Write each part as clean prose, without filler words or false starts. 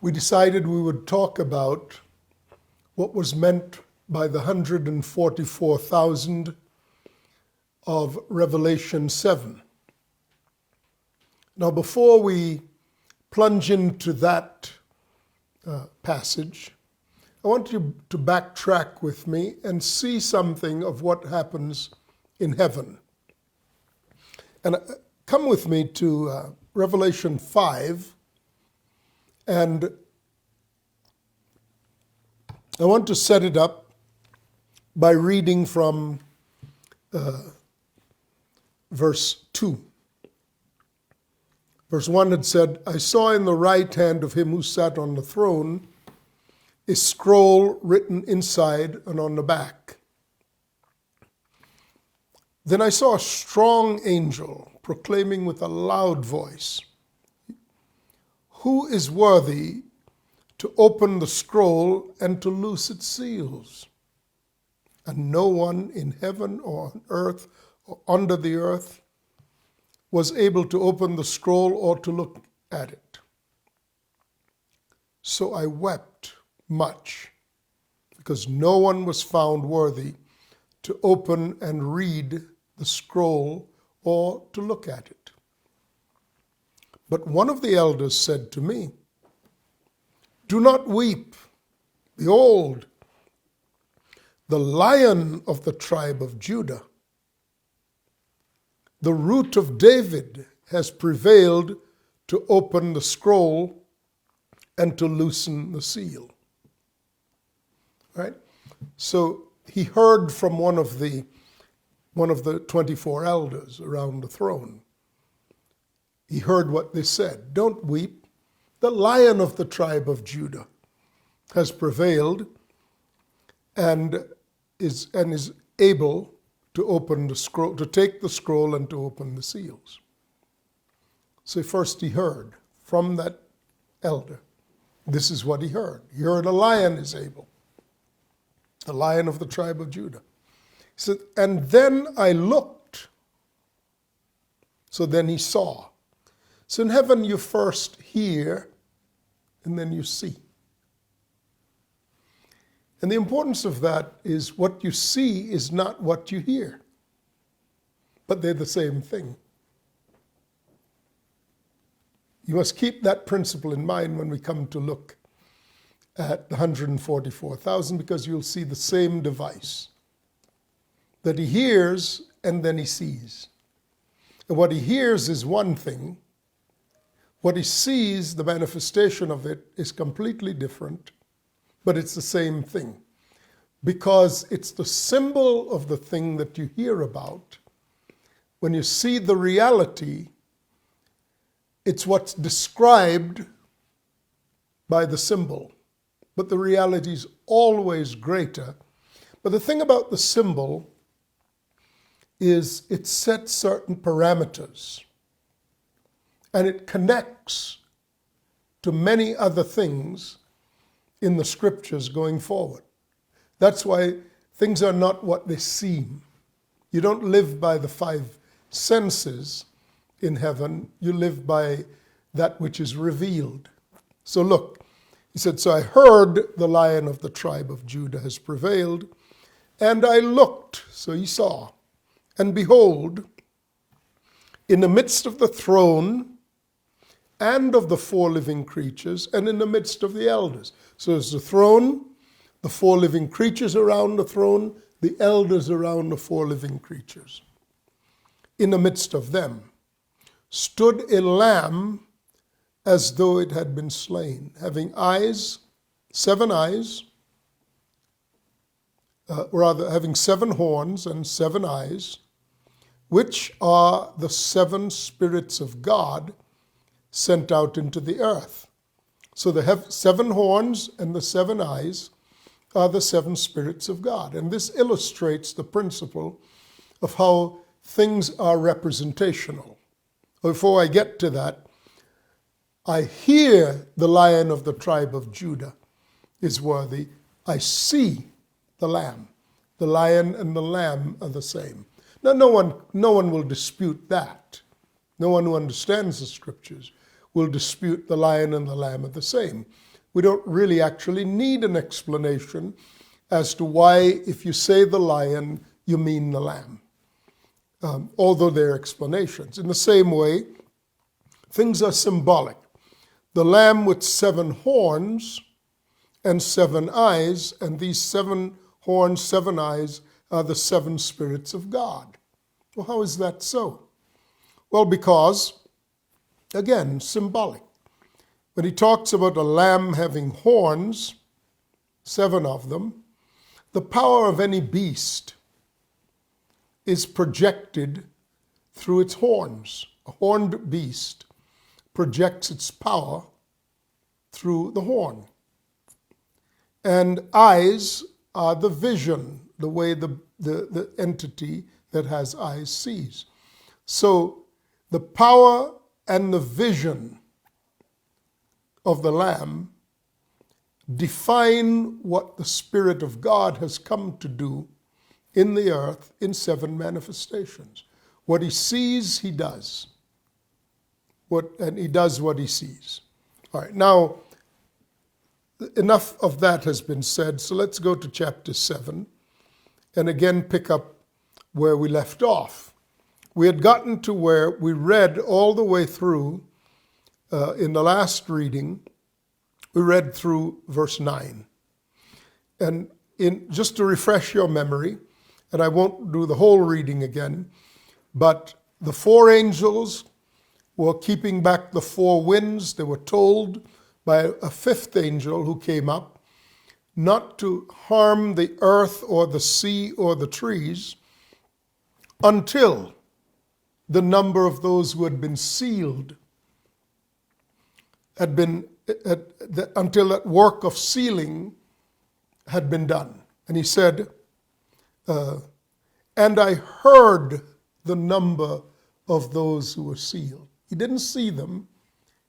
we decided we would talk about what was meant by the 144,000 of Revelation 7. Now, before we plunge into that passage, I want you to backtrack with me and see something of what happens in heaven. And come with me to Revelation 5, and I want to set it up by reading from verse 2. Verse 1 had said, I saw in the right hand of him who sat on the throne a scroll written inside and on the back. Then I saw a strong angel proclaiming with a loud voice, who is worthy to open the scroll and to loose its seals? And no one in heaven or on earth or under the earth was able to open the scroll or to look at it. So I wept much, because no one was found worthy to open and read the scroll or to look at it. But one of the elders said to me, do not weep. Behold, the Lion of the tribe of Judah, the Root of David, has prevailed to open the scroll and to loosen the seal. Right? So he heard from one of the 24 elders around the throne. He heard what they said. Don't weep. The Lion of the tribe of Judah has prevailed and is able to open the scroll, to take the scroll and to open the seals. So first he heard from that elder. This is what he heard. He heard a lion is able. The Lion of the tribe of Judah. He said, and then I looked. So then he saw. So in heaven you first hear and then you see. And the importance of that is what you see is not what you hear, but they're the same thing. You must keep that principle in mind when we come to look at the 144,000, because you'll see the same device, that he hears and then he sees. And what he hears is one thing. What he sees, the manifestation of it, is completely different. But it's the same thing, because it's the symbol of the thing that you hear about. When you see the reality, it's what's described by the symbol. But the reality is always greater. But the thing about the symbol is it sets certain parameters, and it connects to many other things in the scriptures going forward. That's why things are not what they seem. You don't live by the five senses in heaven. You live by that which is revealed. So look, he said, so I heard the Lion of the tribe of Judah has prevailed, and I looked, so he saw, and behold, in the midst of the throne and of the four living creatures, and in the midst of the elders. So there's the throne, the four living creatures around the throne, the elders around the four living creatures. In the midst of them stood a lamb as though it had been slain, having eyes, having 7 horns and 7 eyes, which are the 7 spirits of God sent out into the earth. So they have 7 horns and the 7 eyes are the 7 spirits of God. And this illustrates the principle of how things are representational. Before I get to that, I hear the Lion of the tribe of Judah is worthy. I see the Lamb. The lion and the lamb are the same. Now, no one will dispute that. No one who understands the scriptures will dispute the lion and the lamb are the same. we don't really actually need an explanation as to why, if you say the lion, you mean the lamb. Although there are explanations. In the same way, things are symbolic. The lamb with 7 horns and 7 eyes, and these 7 horns, 7 eyes are the 7 spirits of God. Well, how is that so? Well, because, again, symbolic. When he talks about a lamb having horns, 7 of them, the power of any beast is projected through its horns. A horned beast projects its power through the horn. And eyes are the vision, the way the entity that has eyes sees. So the power and the vision of the Lamb define what the Spirit of God has come to do in the earth in 7 manifestations. What he sees, he does. And he does what he sees. All right, now, enough of that has been said, so let's go to chapter 7 and again pick up where we left off. We had gotten to where we read all the way through, in the last reading, we read through verse 9. And just to refresh your memory, and I won't do the whole reading again, but the 4 angels were keeping back the 4 winds. They were told by a 5th angel who came up not to harm the earth or the sea or the trees until the number of those who had been sealed had been, until that work of sealing had been done. And he said, and I heard the number of those who were sealed. He didn't see them,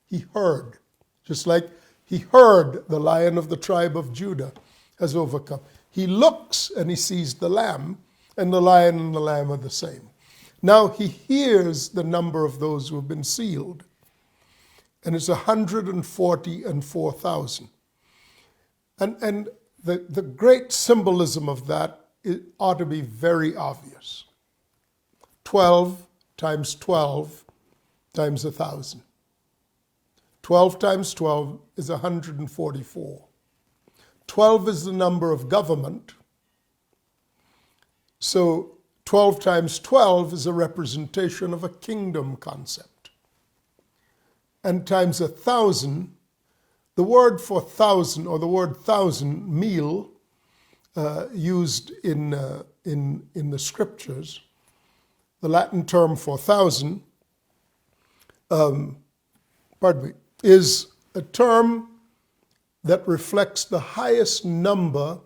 he heard. Just like he heard the Lion of the tribe of Judah has overcome. He looks and he sees the Lamb, and the Lion and the Lamb are the same. Now he hears the number of those who have been sealed, and it's 144,000. And the great symbolism of that ought to be very obvious. 12 times 12 times 1,000. 12 times 12 is 144. 12 is the number of government. So 12 times 12 is a representation of a kingdom concept. And times 1,000, the word for 1,000, or the word 1,000, meal, used in the scriptures, the Latin term for 1,000, is a term that reflects the highest number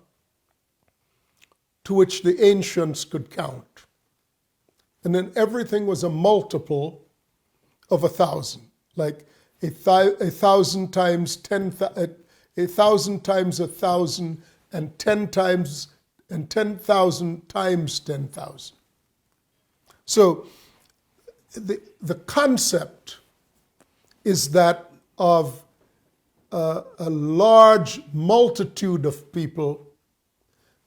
to which the ancients could count. And then everything was a multiple of 1,000, like 1,000 times 10,000, 1,000 times 1,000, and 10,000 times 10,000. So the concept is that of a large multitude of people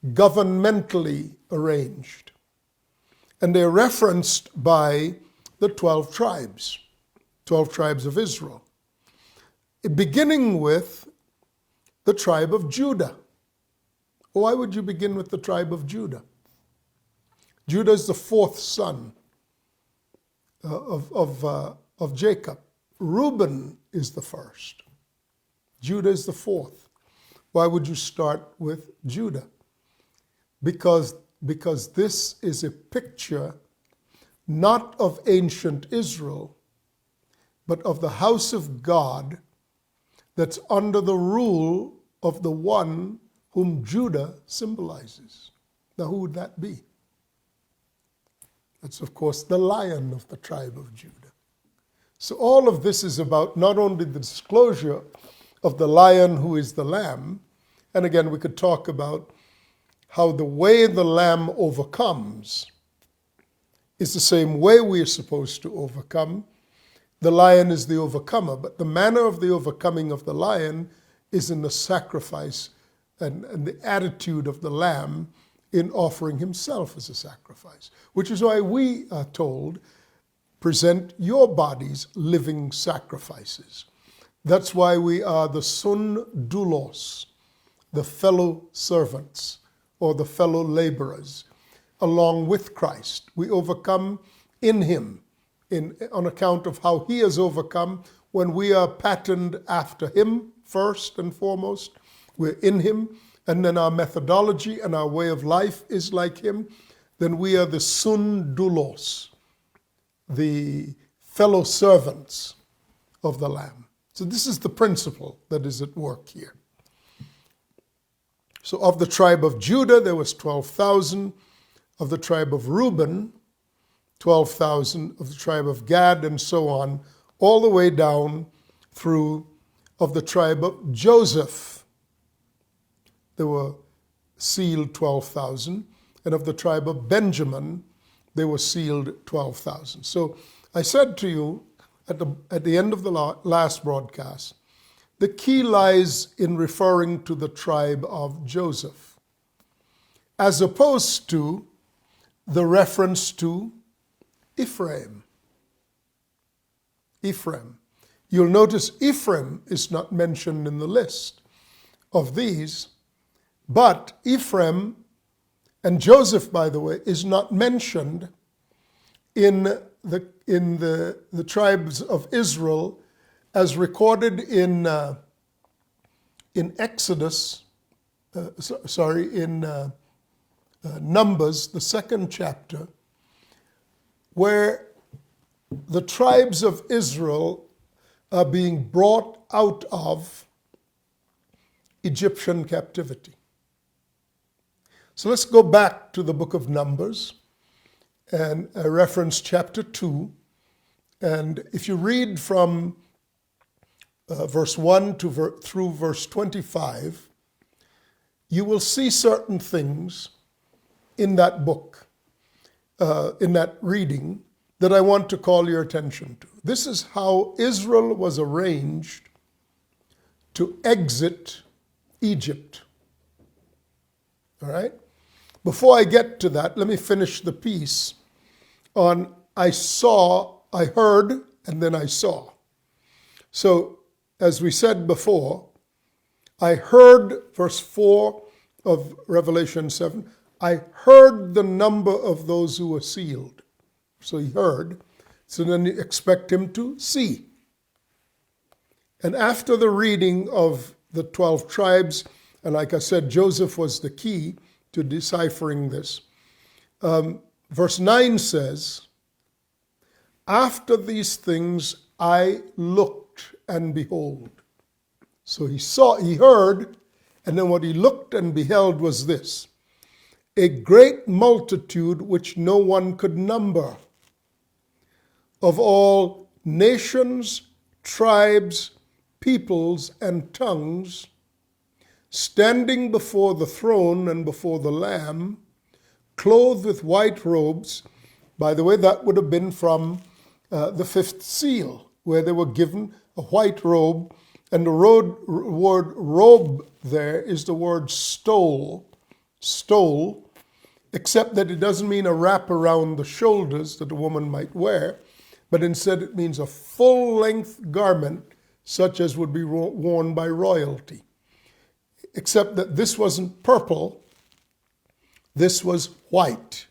governmentally arranged. And they're referenced by the 12 tribes of Israel, beginning with the tribe of Judah. Why would you begin with the tribe of Judah? Judah is the 4th son of Jacob. Reuben is the first. Judah is the 4th. Why would you start with Judah? Because this is a picture not of ancient Israel, but of the house of God that's under the rule of the one whom Judah symbolizes. Now, who would that be? That's, of course, the Lion of the tribe of Judah. So all of this is about not only the disclosure of the Lion who is the Lamb, and again, we could talk about how the way the Lamb overcomes is the same way we are supposed to overcome. The Lion is the overcomer, but the manner of the overcoming of the Lion is in the sacrifice and the attitude of the Lamb in offering himself as a sacrifice, which is why we are told, present your bodies living sacrifices. That's why we are the sun doulos, the fellow servants or the fellow laborers, along with Christ. We overcome in him on account of how he has overcome. When we are patterned after him first and foremost, we're in him, and then our methodology and our way of life is like him, then we are the sun doulos, the fellow servants of the Lamb. So this is the principle that is at work here. So of the tribe of Judah, there was 12,000. Of the tribe of Reuben, 12,000. Of the tribe of Gad, and so on, all the way down through of the tribe of Joseph. There were sealed 12,000. And of the tribe of Benjamin, they were sealed 12,000. So I said to you at the end of the last broadcast, the key lies in referring to the tribe of Joseph, as opposed to the reference to Ephraim. Ephraim. You'll notice Ephraim is not mentioned in the list of these, but Ephraim and Joseph, by the way, is not mentioned in the tribes of Israel as recorded in Exodus, Numbers, the 2nd chapter, where the tribes of Israel are being brought out of Egyptian captivity. So let's go back to the book of Numbers and reference chapter 2. And if you read from verse 1 through verse 25, you will see certain things in that book, in that reading, that I want to call your attention to. This is how Israel was arranged to exit Egypt. All right? Before I get to that, let me finish the piece on I heard, and then I saw. So, as we said before, I heard, verse 4 of Revelation 7, I heard the number of those who were sealed. So he heard. So then you expect him to see. And after the reading of the 12 tribes, and like I said, Joseph was the key to deciphering this. Verse 9 says, after these things I looked, and behold. So he heard, and then what he looked and beheld was this: a great multitude which no one could number, of all nations, tribes, peoples, and tongues, standing before the throne and before the Lamb, clothed with white robes. By the way, that would have been from the 5th seal, where they were given a white robe, and the word robe there is the word stole, except that it doesn't mean a wrap around the shoulders that a woman might wear, but instead it means a full-length garment such as would be worn by royalty. Except that this wasn't purple, this was white.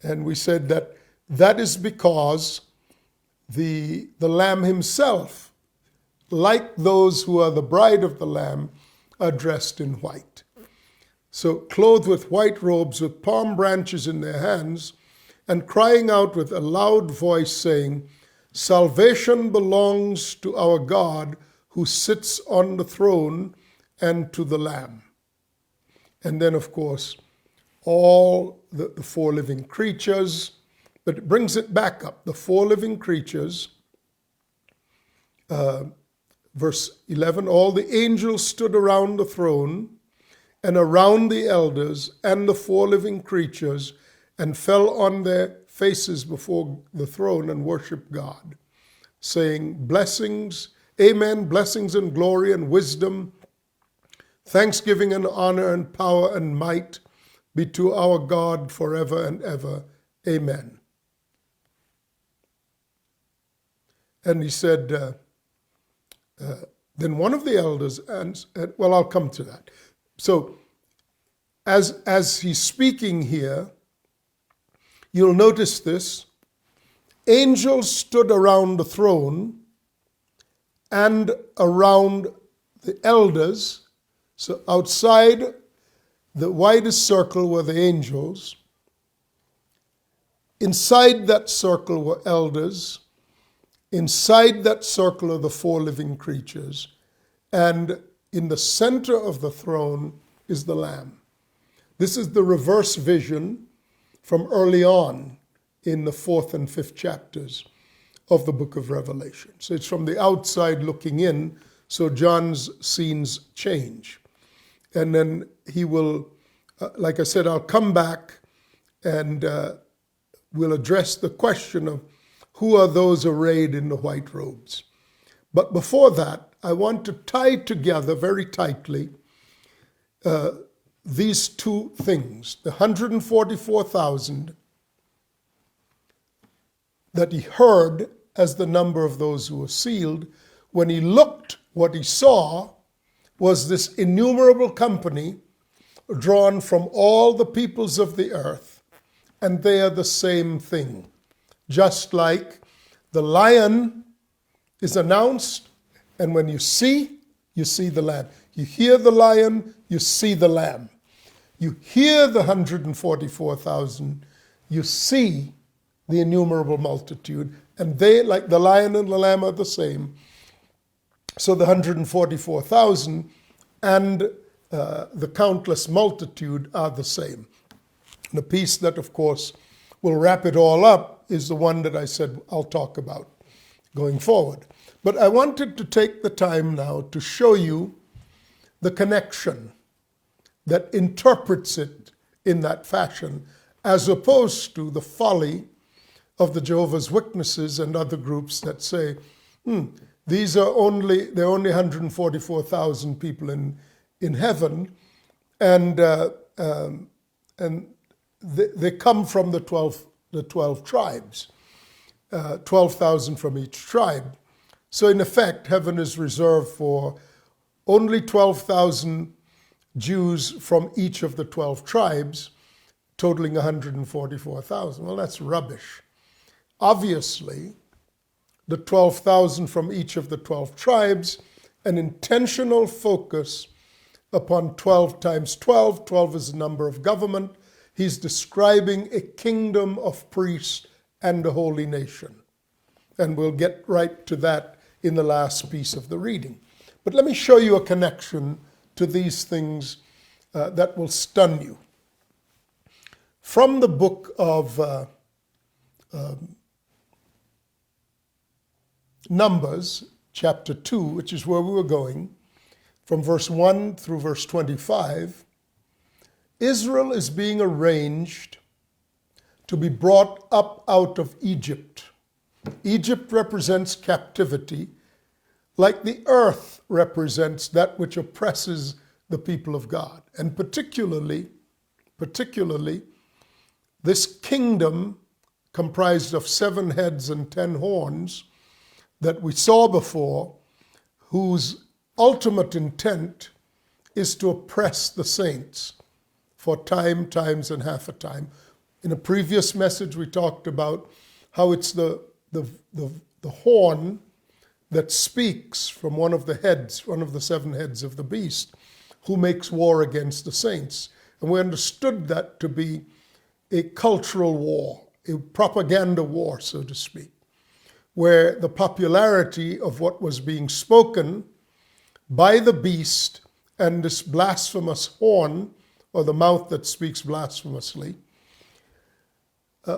And we said that that is because the Lamb himself, like those who are the bride of the Lamb, are dressed in white. So clothed with white robes, with palm branches in their hands, and crying out with a loud voice, saying, salvation belongs to our God who sits on the throne and to the Lamb. And then, of course, all the 4 living creatures, but it brings it back up. The 4 living creatures, verse 11, all the angels stood around the throne and around the elders and the 4 living creatures, and fell on their faces before the throne and worshiped God, saying, blessings, amen, blessings and glory and wisdom Thanksgiving and honor and power and might be to our God forever and ever. Amen. And he said, then one of the elders, well, I'll come to that. So as he's speaking here, you'll notice this. Angels stood around the throne and around the elders. So outside the widest circle were the angels. Inside that circle were elders. Inside that circle are the four living creatures. And in the center of the throne is the Lamb. This is the reverse vision from early on in the 4th and 5th chapters of the book of Revelation. So it's from the outside looking in, so John's scenes change. And then he will, like I said, I'll come back and we'll address the question of who are those arrayed in the white robes. But before that, I want to tie together very tightly these two things, the 144,000 that he heard as the number of those who were sealed. When he looked, what he saw was this innumerable company drawn from all the peoples of the earth, and they are the same thing. Just like the lion is announced, and when you see the lamb. You hear the lion, you see the lamb. You hear the 144,000, you see the innumerable multitude, and they, like the lion and the lamb, are the same. So the 144,000 and the countless multitude are the same. The piece that, of course, will wrap it all up is the one that I said I'll talk about going forward. But I wanted to take the time now to show you the connection that interprets it in that fashion, as opposed to the folly of the Jehovah's Witnesses and other groups that say, these are only 144,000 people in heaven, and they come from the 12 tribes, 12,000 from each tribe. So in effect, heaven is reserved for only 12,000 Jews from each of the 12 tribes, totaling 144,000. Well, that's rubbish. Obviously, the 12,000 from each of the 12 tribes, an intentional focus upon 12 times 12. 12 is the number of government. He's describing a kingdom of priests and a holy nation. And we'll get right to that in the last piece of the reading. But let me show you a connection to these things that will stun you. From the book of Numbers, chapter 2, which is where we were going, from verse 1 through verse 25, Israel is being arranged to be brought up out of Egypt. Egypt represents captivity, like the earth represents that which oppresses the people of God. And particularly, this kingdom comprised of 7 heads and 10 horns that we saw before, whose ultimate intent is to oppress the saints for time, times, and half a time. In a previous message, we talked about how it's the horn that speaks from one of the heads, one of the 7 heads of the beast, who makes war against the saints. And we understood that to be a cultural war, a propaganda war, so to speak, where the popularity of what was being spoken by the beast and this blasphemous horn, or the mouth that speaks blasphemously,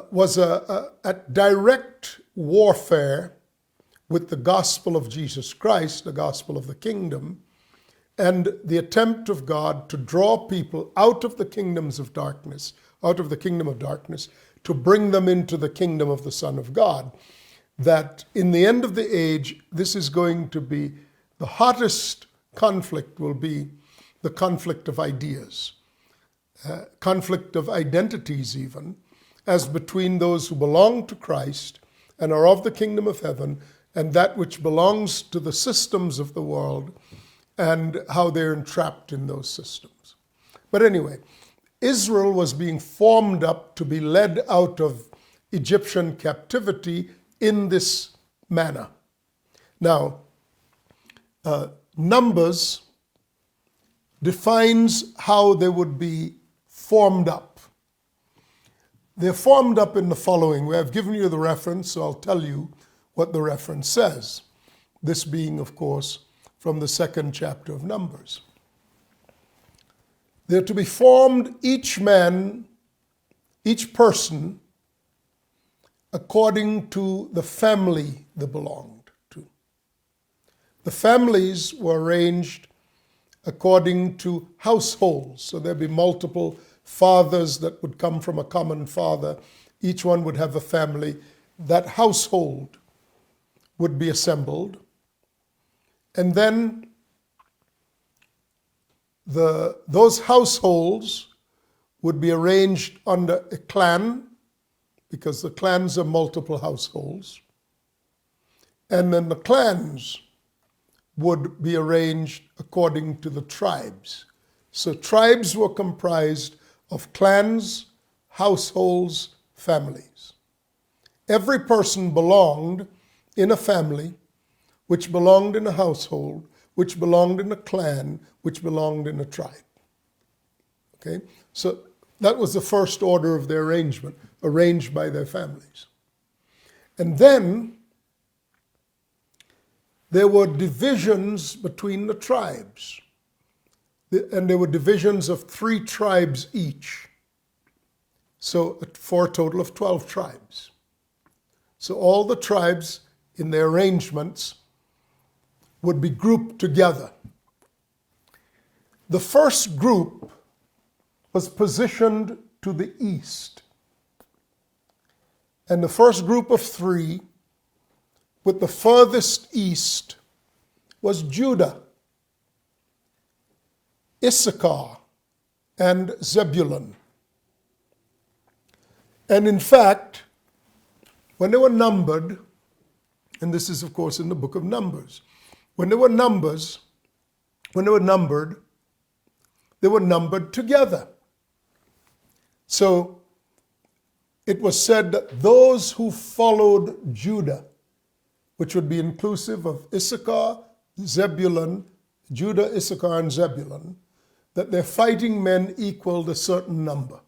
was a direct warfare with the gospel of Jesus Christ, the gospel of the kingdom, and the attempt of God to draw people out of the kingdoms of darkness, out of the kingdom of darkness, to bring them into the kingdom of the Son of God. That in the end of the age, this is going to be the hottest conflict, will be the the conflict of ideas, conflict of identities even, as between those who belong to Christ and are of the kingdom of heaven and that which belongs to the systems of the world and how they're entrapped in those systems. But anyway, Israel was being formed up to be led out of Egyptian captivity in this manner. Now, Numbers defines how they would be formed up. They're formed up in the following way. I've given you the reference, so I'll tell you what the reference says. This being, of course, from the 2nd chapter of Numbers. They're to be formed, each man, each person, according to the family they belonged to. The families were arranged according to households. So there'd be multiple fathers that would come from a common father. Each one would have a family. That household would be assembled. And then those households would be arranged under a clan, because the clans are multiple households. And then the clans would be arranged according to the tribes. So tribes were comprised of clans, households, families. Every person belonged in a family, which belonged in a household, which belonged in a clan, which belonged in a tribe. Okay? So that was the first order of their arrangement, arranged by their families. And then there were divisions between the tribes. And there were divisions of 3 tribes each. So for a total of 12 tribes. So all the tribes in their arrangements would be grouped together. The first group was positioned to the east. And the first group of 3, with the furthest east, was Judah, Issachar, and Zebulun. And in fact, when they were numbered, and this is of course in the book of Numbers, when they were numbered, they were numbered together. So it was said that those who followed Judah, which would be inclusive of Issachar, Zebulun, Judah, Issachar, and Zebulun, that their fighting men equaled a certain number.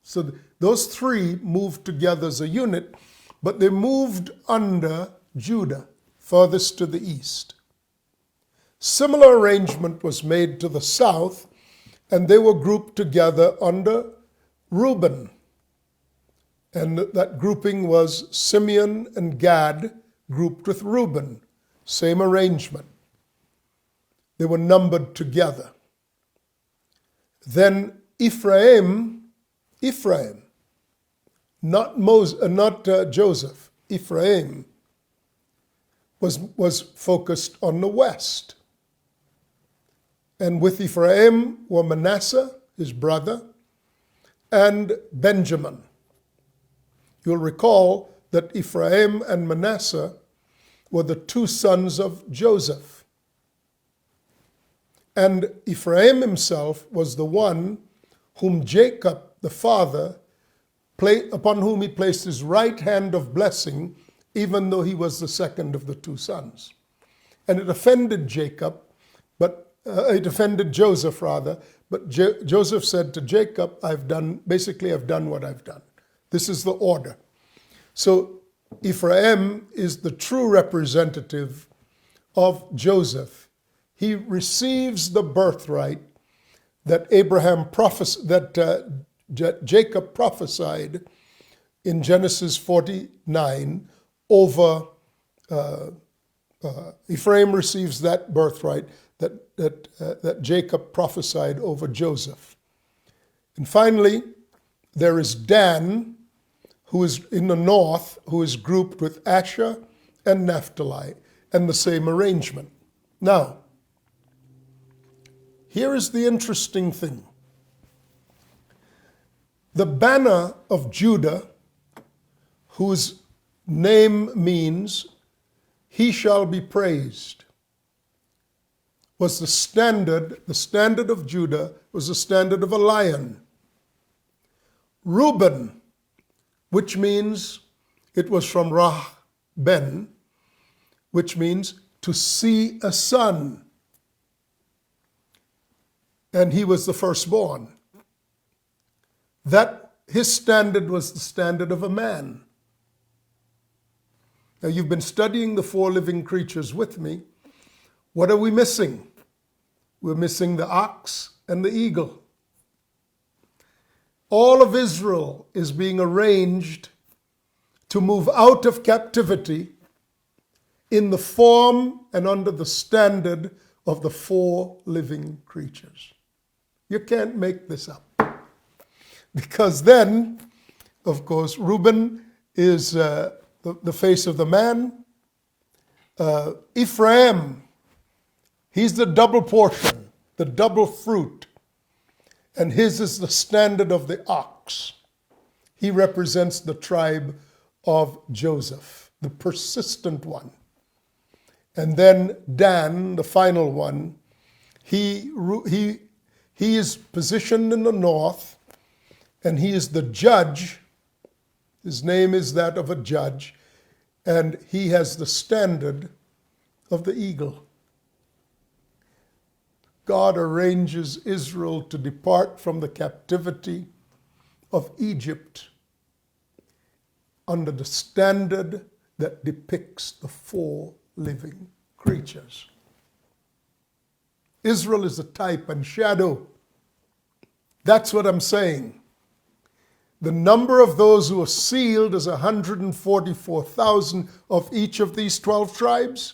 So those 3 moved together as a unit, but they moved under Judah, furthest to the east. Similar arrangement was made to the south, and they were grouped together under Reuben. And that grouping was Simeon and Gad grouped with Reuben. Same arrangement. They were numbered together. Then Ephraim, not Joseph, Ephraim was focused on the west. And with Ephraim were Manasseh, his brother, and Benjamin. You'll recall that Ephraim and Manasseh were the 2 sons of Joseph. And Ephraim himself was the one whom Jacob, the father, upon whom he placed his right hand of blessing, even though he was the second of the 2 sons. And it offended Joseph rather, but Joseph said to Jacob, I've done what I've done. This is the order. So Ephraim is the true representative of Joseph. He receives the birthright that Jacob prophesied in Genesis 49 over. Ephraim receives that birthright that Jacob prophesied over Joseph. And finally, there is Dan, who is in the north, who is grouped with Asher and Naphtali, and the same arrangement. Now, here is the interesting thing. The banner of Judah, whose name means he shall be praised, was the standard of Judah was the standard of a lion. Reuben, which means it was from Rah-ben, which means to see a son. And he was the firstborn. That his standard was the standard of a man. Now you've been studying the four living creatures with me. What are we missing? We're missing the ox and the eagle. All of Israel is being arranged to move out of captivity in the form and under the standard of the four living creatures. You can't make this up. Because then, of course, Reuben is the face of the man. Ephraim, he's the double portion, the double fruit. And his is the standard of the ox. He represents the tribe of Joseph, the persistent one. And then Dan, the final one, he is positioned in the north, and he is the judge. His name is that of a judge, and he has the standard of the eagle. God arranges Israel to depart from the captivity of Egypt under the standard that depicts the four living creatures. Israel is a type and shadow. That's what I'm saying. The number of those who are sealed is 144,000 of each of these 12 tribes.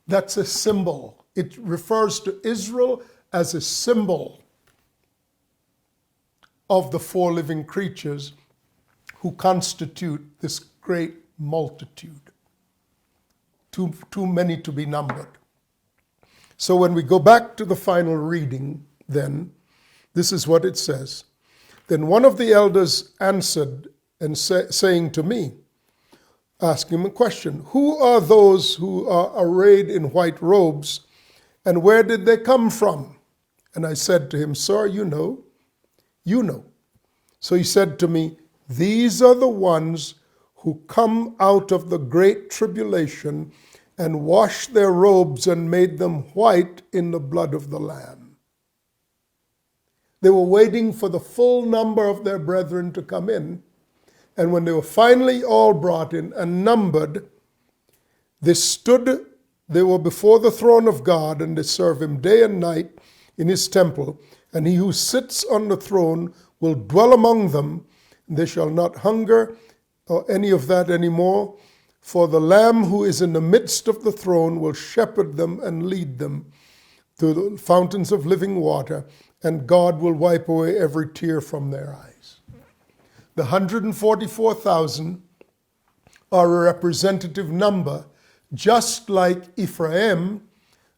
That's a symbol. It refers to Israel as a symbol of the four living creatures who constitute this great multitude. Too many to be numbered. So when we go back to the final reading, then, this is what it says. Then one of the elders answered and saying to me, asking him a question, who are those who are arrayed in white robes, and where did they come from? And I said to him, sir, you know. So he said to me, these are the ones who come out of the great tribulation and washed their robes and made them white in the blood of the Lamb. They were waiting for the full number of their brethren to come in. And when they were finally all brought in and numbered, they were before the throne of God, and they serve him day and night in his temple. And he who sits on the throne will dwell among them, and they shall not hunger or any of that anymore. For the Lamb who is in the midst of the throne will shepherd them and lead them to the fountains of living water, and God will wipe away every tear from their eyes. The 144,000 are a representative number, just like Ephraim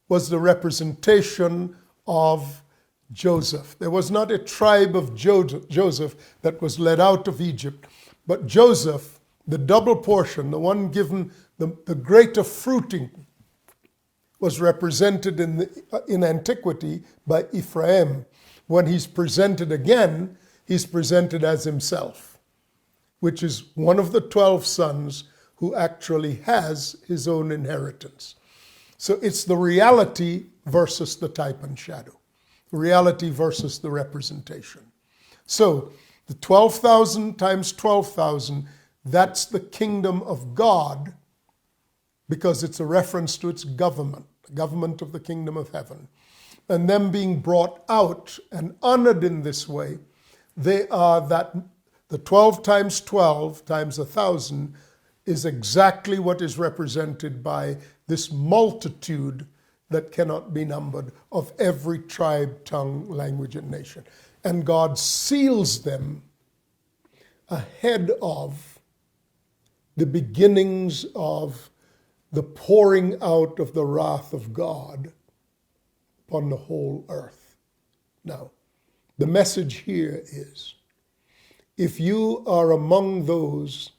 was the representation of Joseph. There was not a tribe of Joseph that was led out of Egypt, but Joseph, the double portion, the one given the greater fruiting, was represented in antiquity by Ephraim. When he's presented again, he's presented as himself, which is one of the 12 sons who actually has his own inheritance. So it's the reality versus the type and shadow, reality versus the representation. So the 12,000 times 12,000, that's the kingdom of God, because it's a reference to its government, the government of the kingdom of heaven. And them being brought out and honored in this way, they are that the 12 times 12 times 1,000 is exactly what is represented by this multitude that cannot be numbered of every tribe, tongue, language, and nation. And God seals them ahead of the beginnings of the pouring out of the wrath of God upon the whole earth. Now, the message here is, if you are among those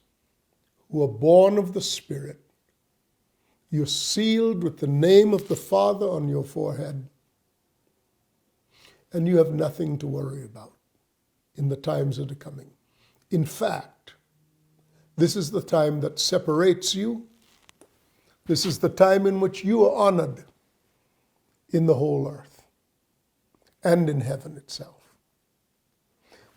who are born of the Spirit, you're sealed with the name of the Father on your forehead, and you have nothing to worry about in the times that are coming. In fact, this is the time that separates you. This is the time in which you are honored in the whole earth and in heaven itself.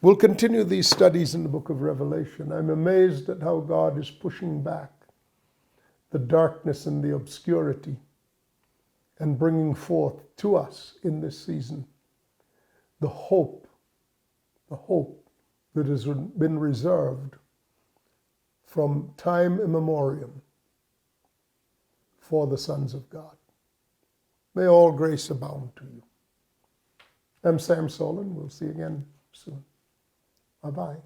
We'll continue these studies in the book of Revelation. I'm amazed at how God is pushing back the darkness and the obscurity and bringing forth to us in this season the hope that has been reserved from time immemorial for the sons of God. May all grace abound to you. I'm Sam Solon. We'll see you again soon. Bye-bye.